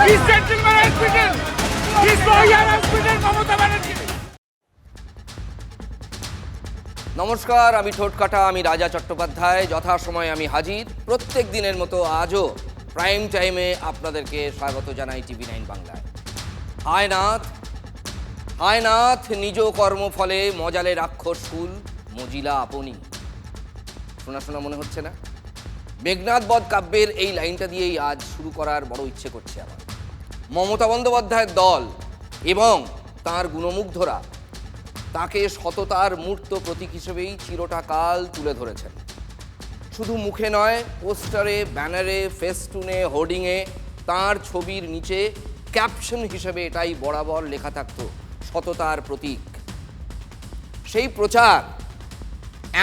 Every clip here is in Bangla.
This gentleman has beaten. This lawyer has beaten Mamata Banerjee. নমস্কার, আমি ঠোঁটকাটা, আমি রাজা চট্টোপাধ্যায়। যথাসময়ে আমি হাজির। প্রত্যেক দিনের মতো আজও প্রাইম টাইমে আপনাদেরকে স্বাগত জানাই TV9 বাংলায়। হায় নাথ নিজ কর্মফলে মজালে রাক্ষস ফুল মজিলা আপনি। শোনা শোনা মনে হচ্ছে না? মেঘনাদ বধ কাব্যের এই লাইনটা দিয়েই আজ শুরু করার বড় ইচ্ছে করছে আমার। মমতা বন্দ্যোপাধ্যায়ের দল এবং তাঁর গুণমুগ্ধরা তাকে সততার মূর্ত প্রতীক হিসেবেই চিরটা কাল তুলে ধরেছেন। শুধু মুখে নয়, পোস্টারে, ব্যানারে, ফেস্টুনে, হোর্ডিংয়ে তাঁর ছবির নিচে ক্যাপশন হিসেবে এটাই বরাবর লেখা থাকতো, সততার প্রতীক। সেই প্রচার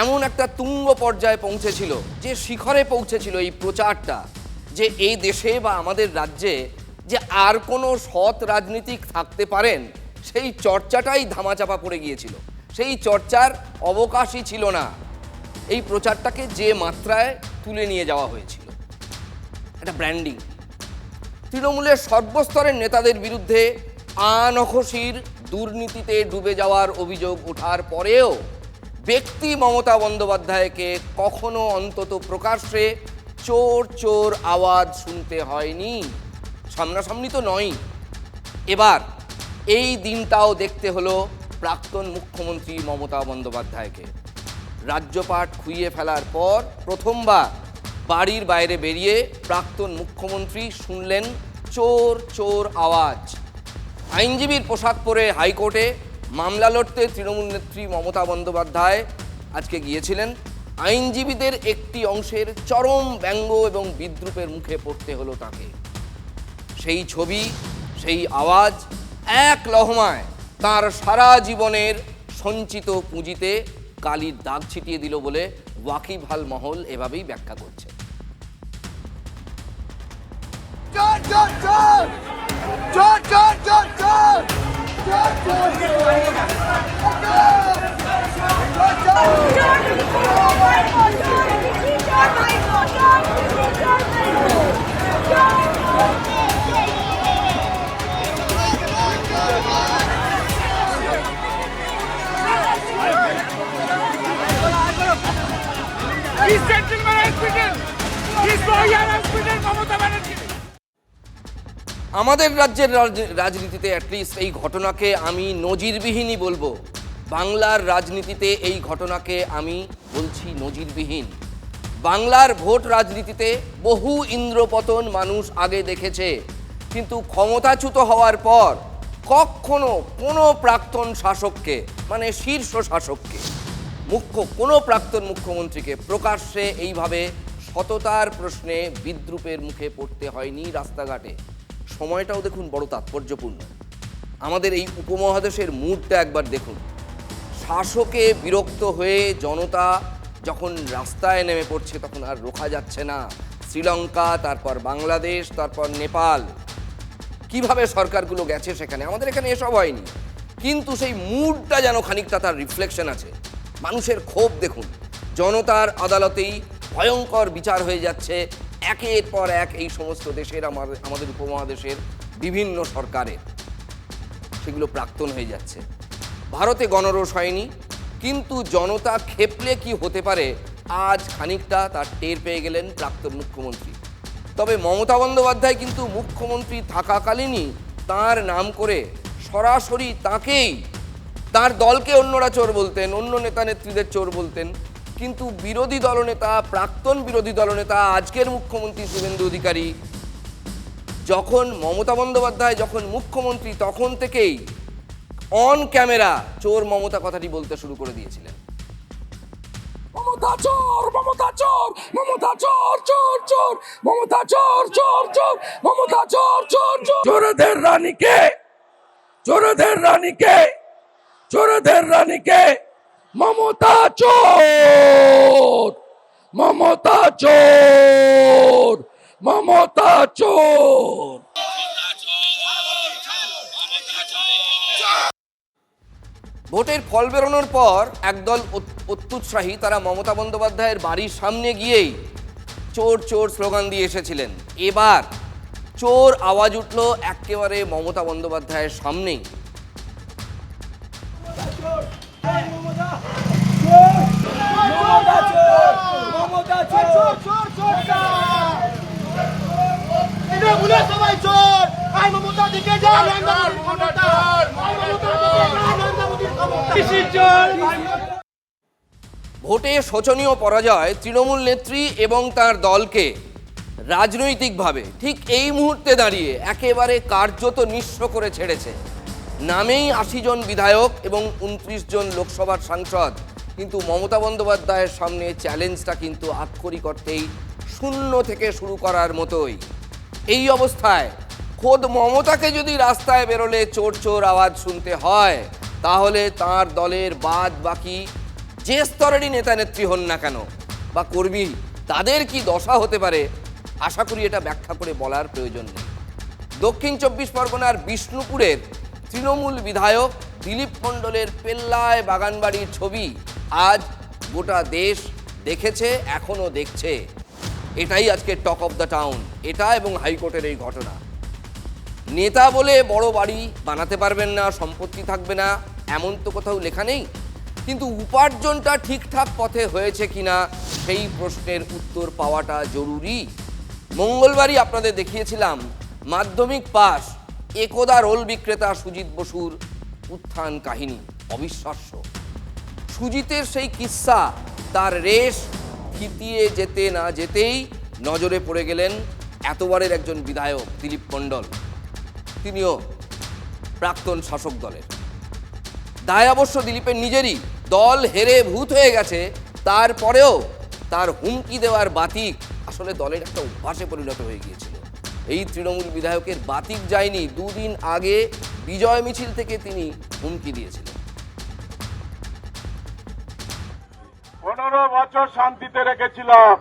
এমন একটা তুঙ্গ পর্যায়ে পৌঁছেছিল, যে শিখরে পৌঁছেছিল এই প্রচারটা, যে এই দেশে বা আমাদের রাজ্যে যে আর কোনো সৎ রাজনীতিক থাকতে পারেন সেই চর্চাটাই ধামাচাপা পড়ে গিয়েছিল। সেই চর্চার অবকাশই ছিল না। এই প্রচারটাকে যে মাত্রায় তুলে নিয়ে যাওয়া হয়েছিল, একটা ব্র্যান্ডিং। তৃণমূলের সর্বস্তরের নেতাদের বিরুদ্ধে আনখসির দুর্নীতিতে ডুবে যাওয়ার অভিযোগ ওঠার পরেও ব্যক্তি মমতা বন্দ্যোপাধ্যায়কে কখনো অন্তত প্রকাশ্যে চোর চোর আওয়াজ শুনতে হয়নি। সামনাসামনি তো নয়। এবার এই দিনটাও দেখতে হলো প্রাক্তন মুখ্যমন্ত্রী মমতা বন্দ্যোপাধ্যায়কে। রাজ্যপাট খুইয়ে ফেলার পর প্রথমবার বাড়ির বাইরে বেরিয়ে প্রাক্তন মুখ্যমন্ত্রী শুনলেন চোর চোর আওয়াজ। আইনজীবীর পোশাক পরে হাইকোর্টে মামলা লড়তে তৃণমূল নেত্রী মমতা বন্দ্যোপাধ্যায় আজকে গিয়েছিলেন। আইনজীবীদের একটি অংশের চরম ব্যঙ্গ এবং বিদ্রূপের মুখে পড়তে হলো তাকে। সেই ছবি, সেই আওয়াজ এক লহমায় তার সারা জীবনের সঞ্চিত পুঁজিতে কালির দাগ ছিটিয়ে দিল বলে ওয়াকিবহাল মহল এভাবেই ব্যাখ্যা করছে। This gentleman has beaten. This lawyer has beaten Mamata Banerjee. আমাদের রাজ্যের রাজনীতিতে অ্যাটলিস্ট এই ঘটনাকে আমি নজিরবিহীনই বলবো। বাংলার রাজনীতিতে এই ঘটনাকে আমি বলছি নজিরবিহীন। বাংলার ভোট রাজনীতিতে বহু ইন্দ্রপতন মানুষ আগে দেখেছে, কিন্তু ক্ষমতাচ্যুত হওয়ার পর কখনো কোনো প্রাক্তন শাসককে, মানে শীর্ষ শাসককে, কোনো প্রাক্তন মুখ্যমন্ত্রীকে প্রকাশ্যে এইভাবে সততার প্রশ্নে বিদ্রূপের মুখে পড়তে হয়নি রাস্তাঘাটে। সময়টাও দেখুন বড় তাৎপর্যপূর্ণ। আমাদের এই উপমহাদেশের মুডটা একবার দেখুন। শাসকে বিরক্ত হয়ে জনতা যখন রাস্তায় নেমে পড়ছে তখন আর রোখা যাচ্ছে না। শ্রীলঙ্কা, তারপর বাংলাদেশ, তারপর নেপাল, কিভাবে সরকারগুলো গেছে সেখানে, আমাদের এখানে এসব হয়নি। কিন্তু সেই মুডটা যেন খানিকটা তার রিফ্লেকশন আছে। মানুষের ক্ষোভ দেখুন। জনতার আদালতেই ভয়ঙ্কর বিচার হয়ে যাচ্ছে একের পর এক এই সমস্ত দেশের, আমাদের উপমহাদেশের বিভিন্ন সরকারের। সেগুলো প্রাক্তন হয়ে যাচ্ছে। ভারতে গণরোষ হয়নি, কিন্তু জনতা ক্ষেপলে কি হতে পারে আজ খানিকটা তার টের পেয়ে গেলেন প্রাক্তন মুখ্যমন্ত্রী। তবে মমতা বন্দ্যোপাধ্যায় কিন্তু মুখ্যমন্ত্রী থাকাকালীনই তার নাম করে সরাসরি তাকেই, তার দলকে অন্যরা চোর বলতেন, অন্য নেতা নেত্রীদের চোর বলতেন, কিন্তু বিরোধী দলনেতা, প্রাক্তন বিরোধী দলনেতা, আজকের মুখ্যমন্ত্রী শুভেন্দু অধিকারী, যখন মমতা বন্দ্যোপাধ্যায় যখন মুখ্যমন্ত্রী তখন থেকেই অন ক্যামেরা চোর মমতা কথাটি বলতে শুরু করে দিয়েছিলেন। মমতা চোর, মমতা চোর, মমতা চোর, চোর চোর, মমতা চোর, চোর চোর, মমতা চোর, চোর চোর। চোরদের রানীকে, চোরদের রানীকে, চোরদের রানীকে মমতা চোর, মমতা চোর, মমতা চোর। ভোটের ফল বেরোনোর পর একদল অত্যুৎসাহী তারা মমতা বন্দ্যোপাধ্যায়ের বাড়ির সামনে গিয়েই চোর চোর স্লোগান দিয়ে এসেছিলেন। এবার চোর আওয়াজ উঠল একেবারে মমতা বন্দ্যোপাধ্যায়ের সামনেই। ভোটে শোচনীয় পরাজয় তৃণমূল নেত্রী এবং তার দলকে রাজনৈতিকভাবে ঠিক এই মুহূর্তে দাঁড়িয়ে একেবারে কার্যত নিঃস্ব করে ছেড়েছে। নামেই ৮০ জন বিধায়ক এবং ২৯ জন লোকসভার সাংসদ, কিন্তু মমতা বন্দ্যোপাধ্যায়ের সামনে চ্যালেঞ্জটা কিন্তু আক্ষরিক অর্থেই শূন্য থেকে শুরু করার মতোই। এই অবস্থায় খোদ মমতাকে যদি রাস্তায় বেরোলে চোর চোর আওয়াজ শুনতে হয়, তাহলে তার দলের বাদ বাকি যে স্তরেরই নেতা নেত্রী হন না কেন বা কর্মী, তাদের কি দশা হতে পারে আশা করি এটা ব্যাখ্যা করে বলার প্রয়োজন নেই। দক্ষিণ ২৪ পরগনার বিষ্ণুপুরের তৃণমূল বিধায়ক দিলীপ মণ্ডলের পেল্লায় বাগানবাড়ির ছবি আজ গোটা দেশ দেখেছে, এখনো দেখছে। এটাই আজকে টক অফ দ্য টাউন, এটা এবং হাইকোর্টের এই ঘটনা। নেতা বলে বড় বাড়ি বানাতে পারবেন না, সম্পত্তি থাকবে না, এমন তো কোথাও লেখা নেই, কিন্তু উপার্জনটা ঠিকঠাক পথে হয়েছে কিনা সেই প্রশ্নের উত্তর পাওয়াটা জরুরি। মঙ্গলবারই আপনাদের দেখিয়েছিলাম মাধ্যমিক পাস একদা রোল বিক্রেতা সুজিত বসুর উত্থান কাহিনী, অবিশ্বাস্য। সুজিতের সেই কিস্সা, তার রেশ থিতিয়ে যেতে না যেতেই নজরে পড়ে গেলেন এতবারের একজন বিধায়ক দিলীপ মণ্ডল। তিনিও প্রাক্তন শাসক দলের। দায় অবশ্য দিলীপের নিজেরই, দল হেরে ভূত হয়ে গেছে, তারপরেও তার হুমকি দেওয়ার বাতিক আসলে দলের একটা অভ্যাসে পরিণত হয়ে গিয়েছিল। এই তৃণমূল বিধায়কের বাতিক যায়নি, দুদিন আগে বিজয় মিছিল থেকে তিনি হুমকি দিয়েছিলেন। 15 বছর শান্তিতে রেখেছিলাম,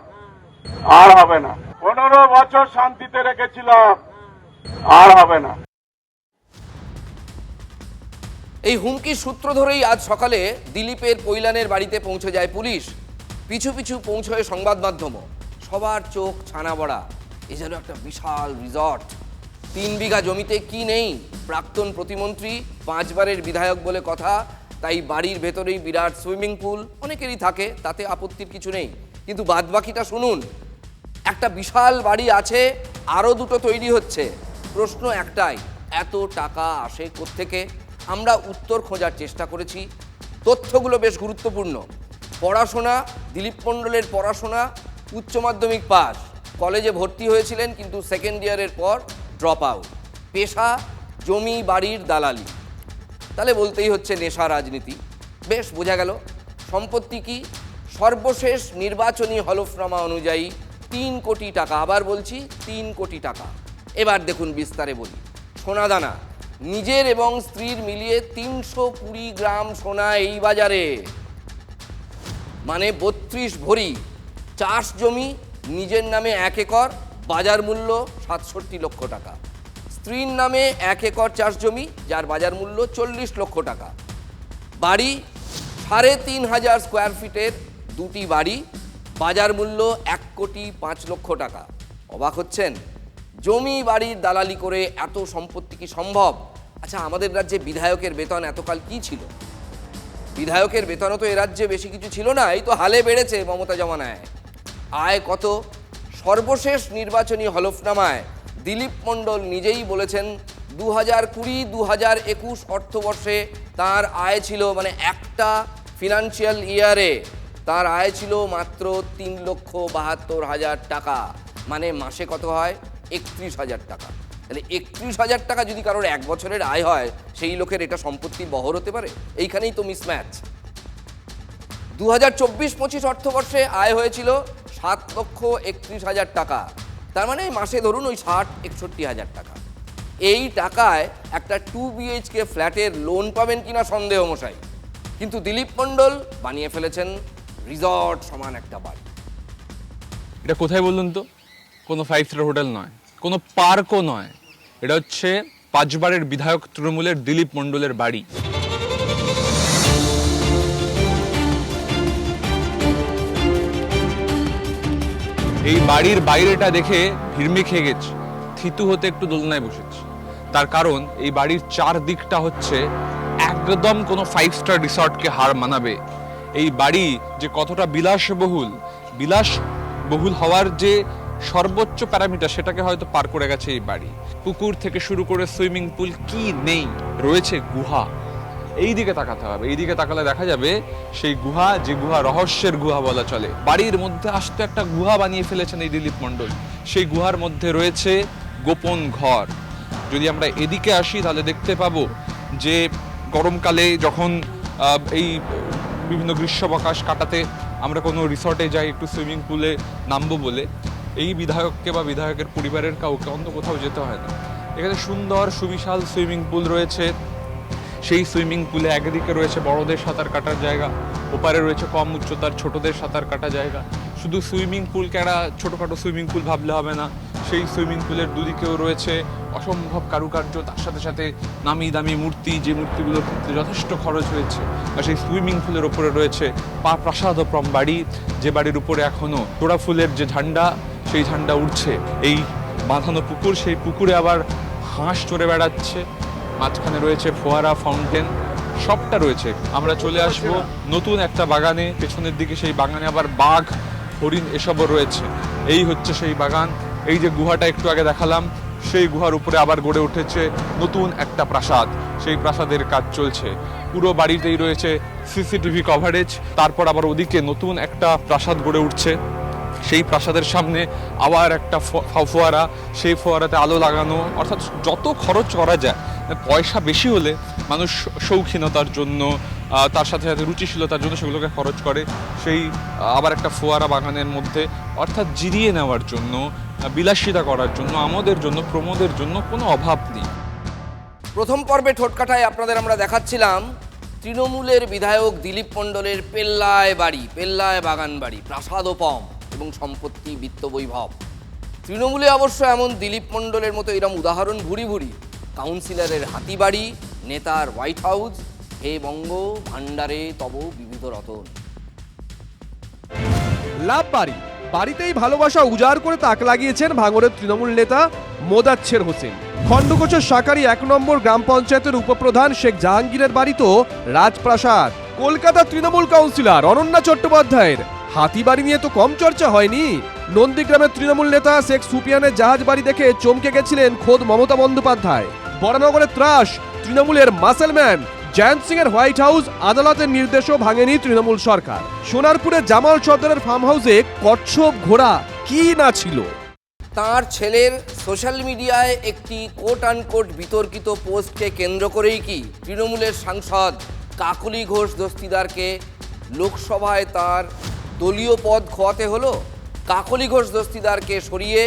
আর হবে না। 15 বছর শান্তিতে রেখেছিলাম, আর হবে না। এই হুমকির সূত্র ধরেই আজ সকালে দিলীপের কৈলানের বাড়িতে পৌঁছে যায় পুলিশ, পিছু পিছু পৌঁছয় সংবাদ মাধ্যমও। সবার চোখ ছানা বড়া, এ যেন একটা বিশাল রিসর্ট। 3 বিঘা জমিতে কি নেই? প্রাক্তন প্রতিমন্ত্রী, 5 বারের বিধায়ক বলে কথা, তাই বাড়ির ভেতরেই বিরাট সুইমিং পুল, অনেকেরই থাকে, তাতে আপত্তির কিছু নেই, কিন্তু বাদবাকিটা শুনুন। একটা বিশাল বাড়ি আছে, আরও দুটো তৈরি হচ্ছে। প্রশ্ন একটাই, এত টাকা আসে কোত্থেকে? আমরা উত্তর খোঁজার চেষ্টা করেছি। তথ্যগুলো বেশ গুরুত্বপূর্ণ। পড়াশোনা, দিলীপ মণ্ডলের পড়াশোনা উচ্চ মাধ্যমিক পাস, কলেজে ভর্তি হয়েছিলেন কিন্তু সেকেন্ড ইয়ারের পর ড্রপ আউট। পেশা জমি বাড়ির দালালি, তাহলে বলতেই হচ্ছে নেশা রাজনীতি। বেশ বোঝা গেল। সম্পত্তি কি? সর্বশেষ নির্বাচনী হলফনামা অনুযায়ী 3 কোটি টাকা, আবার বলছি 3 কোটি টাকা। এবার দেখুন বিস্তারে বলি। সোনাদানা, নিজের এবং স্ত্রীর মিলিয়ে 320 গ্রাম সোনা এই বাজারে, মানে 32 ভরি। চাষ জমি নিজের নামে 1 একর, বাজার মূল্য 67 লক্ষ টাকা। স্ত্রীর নামে 1 একর চাষ জমি, যার বাজার মূল্য 40 লক্ষ টাকা। বাড়ি 3500 স্কোয়ার ফিটের 2টি বাড়ি, বাজার মূল্য 1,05,00,000 টাকা। অবাক হচ্ছেন? জমি বাড়ির দালালি করে এত সম্পত্তি কি সম্ভব? আচ্ছা, আমাদের রাজ্যে বিধায়কের বেতন এতকাল কি ছিল? বিধায়কের বেতনও তো এ রাজ্যে বেশি কিছু ছিল না, এই তো হালে বেড়েছে মমতা জমানায়। আয় কত? সর্বশেষ নির্বাচনী হলফনামায় দিলীপ মণ্ডল নিজেই বলেছেন 2020-2021 অর্থবর্ষে তার আয় ছিল, মানে একটা ফিনান্সিয়াল ইয়ারে তার আয় ছিল মাত্র 3,72,000 টাকা। মানে মাসে কত হয়? 31,000 টাকা। তাহলে 31,000 টাকা যদি কারোর 1 বছরের আয় হয়, সেই লোকের এটা সম্পত্তির বহর হতে পারে? এইখানেই তো মিসম্যাচ। 2024-25 অর্থবর্ষে আয় হয়েছিল 7,31,000 টাকা। তার মানে মাসে ধরুন ওই 60-61,000 টাকা। এই টাকায় একটা 2 BHK ফ্ল্যাটের লোন পাবেন কিনা সন্দেহ মশাই। কিন্তু দিলীপ মণ্ডল বানিয়ে ফেলেছেন রিসর্ট সমান একটা বাড়ি। এটা কোথায় বলুন তো? কোনো 5 স্টার হোটেল নয়, কোনো পার্কও নয়, এটা হচ্ছে 5 বারের বিধায়ক তৃণমূলের দিলীপ মণ্ডলের বাড়ি। এই বাড়ির বাইরেটা দেখে ভিড়মি খেয়ে গেছি। থিতু হতে একটু দোলনায় বসেছি। তার কারণ এই বাড়ির চারদিকটা হচ্ছে একদম কোনো 5 স্টার রিসর্টকে হার মানাবে। এই বাড়ি যে কতটা বিলাসবহুল হওয়ার যে সর্বোচ্চ প্যারামিটার সেটাকে হয়তো পার করে গেছে এই বাড়ি। পুকুর থেকে শুরু করে সুইমিং পুল কি নেই, রয়েছে গুহা। এই দিকে তাকাতে হবে, এই দিকে তাকালে দেখা যাবে সেই গুহা, যে গুহা রহস্যের গুহা বলা চলে। বাড়ির মধ্যে আসতে একটা গুহা বানিয়ে ফেলেছেন এই দিলীপ মণ্ডল। সেই গুহার মধ্যে রয়েছে গোপন ঘর। যদি আমরা এদিকে আসি তাহলে দেখতে পাবো যে গরমকালে যখন এই বিভিন্ন গ্রীষ্মাবকাশ কাটাতে আমরা কোনো রিসর্টে যাই একটু সুইমিং পুলে নামবো বলে, এই বিধায়ককে বা বিধায়কের পরিবারের কাউকে অন্য কোথাও যেতে হয় না। এখানে সুন্দর সুবিশাল সুইমিং পুল রয়েছে। সেই সুইমিং পুলে একদিকে রয়েছে বড়দের সাঁতার কাটার জায়গা, ওপারে রয়েছে কম উচ্চতার ছোটদের সাঁতার কাটা জায়গা। শুধু সুইমিং পুলকে একটা ছোটোখাটো সুইমিং পুল ভাবলে হবে না, সেই সুইমিং পুলের দুদিকেও রয়েছে অসম্ভব কারুকার্য, তার সাথে সাথে নামি দামি মূর্তি, যে মূর্তিগুলোর ক্ষেত্রে যথেষ্ট খরচ হয়েছে। আর সেই সুইমিং পুলের ওপরে রয়েছে প্রাসাদোপম বাড়ি, যে বাড়ির উপরে এখনো তোড়া ফুলের যে ঝান্ডা, সেই ঝান্ডা উঠছে। এই বাঁধানো পুকুর, সেই পুকুরে আবার হাঁস চড়ে বেড়াচ্ছে। মাঝখানে রয়েছে ফোয়ারা, ফাউন্টেন, সবটা রয়েছে। আমরা চলে আসব নতুন একটা বাগানে, পেছনের দিকে সেই বাগানে আবার বাঘ, হরিণ এসবও রয়েছে। এই হচ্ছে সেই বাগান। এই যে গুহাটা একটু আগে দেখালাম, সেই গুহার উপরে আবার গড়ে উঠেছে নতুন একটা প্রাসাদ। সেই প্রাসাদের কাজ চলছে। পুরো বাড়িতেই রয়েছে সিসিটিভি কভারেজ। তারপর আবার ওদিকে নতুন একটা প্রাসাদ গড়ে উঠছে। সেই প্রাসাদের সামনে আবার একটা ফোয়ারা, সেই ফোয়ারাতে আলো লাগানো। অর্থাৎ যত খরচ করা যায়, পয়সা বেশি হলে মানুষ শৌখিনতার জন্য, তার সাথে সাথে রুচিশীলতার জন্য সেগুলোকে খরচ করে। সেই আবার একটা ফোয়ারা বাগানের মধ্যে, অর্থাৎ জিরিয়ে নেওয়ার জন্য, বিলাসিতা করার জন্য, আমাদের জন্য, প্রমোদের জন্য কোনো অভাব নেই। প্রথম পর্বে ঠোটকাটায় আপনাদের আমরা দেখাচ্ছিলাম তৃণমূলের বিধায়ক দিলীপ মণ্ডলের পেল্লায় বাড়ি, পেল্লায় বাগান বাড়ি, প্রাসাদোপম এবং সম্পত্তি, বিত্তবৈভব। তৃণমূলে অবশ্য এমন দিলীপ মণ্ডলের মতো এরম উদাহরণ ভুরি ভুরি। কাউন্সিলরের হাতিবাড়ি, নেতার হোয়াইট হাউস, হে বঙ্গ ভাণ্ডারে তব বিবিধ রতন। লাভ বাড়ি, বাড়িতেই ভালোবাসা উজাড় করে তাক লাগিয়েছেন ভাঙড়ের তৃণমূল নেতা মোদাচ্ছের হোসেন। খণ্ডঘোষের শাকারি 1 নম্বর গ্রাম পঞ্চায়েতের উপপ্রধান শেখ জাহাঙ্গীরের বাড়ি তো রাজপ্রাসাদ। কলকাতার তৃণমূল কাউন্সিলর অনন্যা চট্টোপাধ্যায়ের হাতিবাড়ি নিয়ে তো কম চর্চা হয়নি। নন্দীগ্রামের তৃণমূল নেতা শেখ সুপিয়ানের জাহাজ বাড়ি দেখে চমকে গেছিলেন খোদ মমতা বন্দ্যোপাধ্যায়। বরানগরের ত্রাস তৃণমূলের মাসেলম্যান জয়ন্ত সিং এর হোয়াইট হাউস আদালতের নির্দেশও ভাঙেনি তৃণমূল সরকার। সোনারপুরে জামাল সর্দারের ফার্ম হাউসে কচ্ছপ ঘোড়া কি না ছিল। তার ছেলের সোশ্যাল মিডিয়ায় একটি কোট আনকোট বিতর্কিত পোস্টকে কেন্দ্র করেই কি তৃণমূলের সাংসদ কাকলি ঘোষ দস্তিদারকে লোকসভায় তার দলীয় পদ খোয়াতে হলো? কাকলি ঘোষ দস্তিদারকে সরিয়ে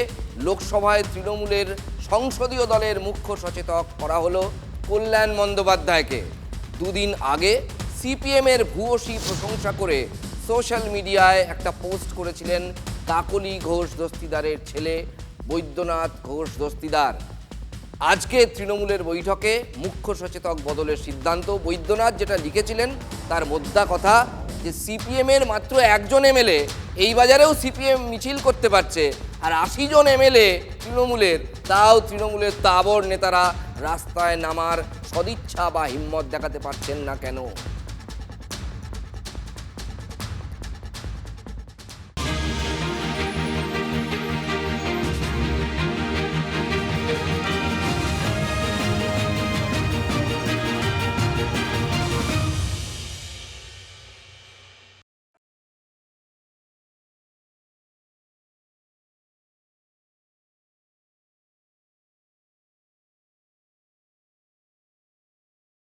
লোকসভায় তৃণমূলের সংসদীয় দলের মুখ্য সচেতক করা হলো কল্যাণ বন্দ্যোপাধ্যায়কে। দুদিন আগে সিপিএমের ভূয়সী প্রশংসা করে সোশ্যাল মিডিয়ায় একটা পোস্ট করেছিলেন কাকলি ঘোষ দস্তিদারের ছেলে বৈদ্যনাথ ঘোষ দস্তিদার। আজকে তৃণমূলের বৈঠকে মুখ্য সচেতক বদলের সিদ্ধান্ত। বৈদ্যনাথ যেটা লিখেছিলেন তার মোদ্দা কথা যে সিপিএমের মাত্র 1 জন এমএলএ এই বাজারেও সিপিএম মিছিল করতে পারছে, আর 80 জন এমএলএ তৃণমূলের, তাও তৃণমূলের তাবড় নেতারা রাস্তায় নামার সদিচ্ছা বা হিম্মত দেখাতে পারছেন না কেন?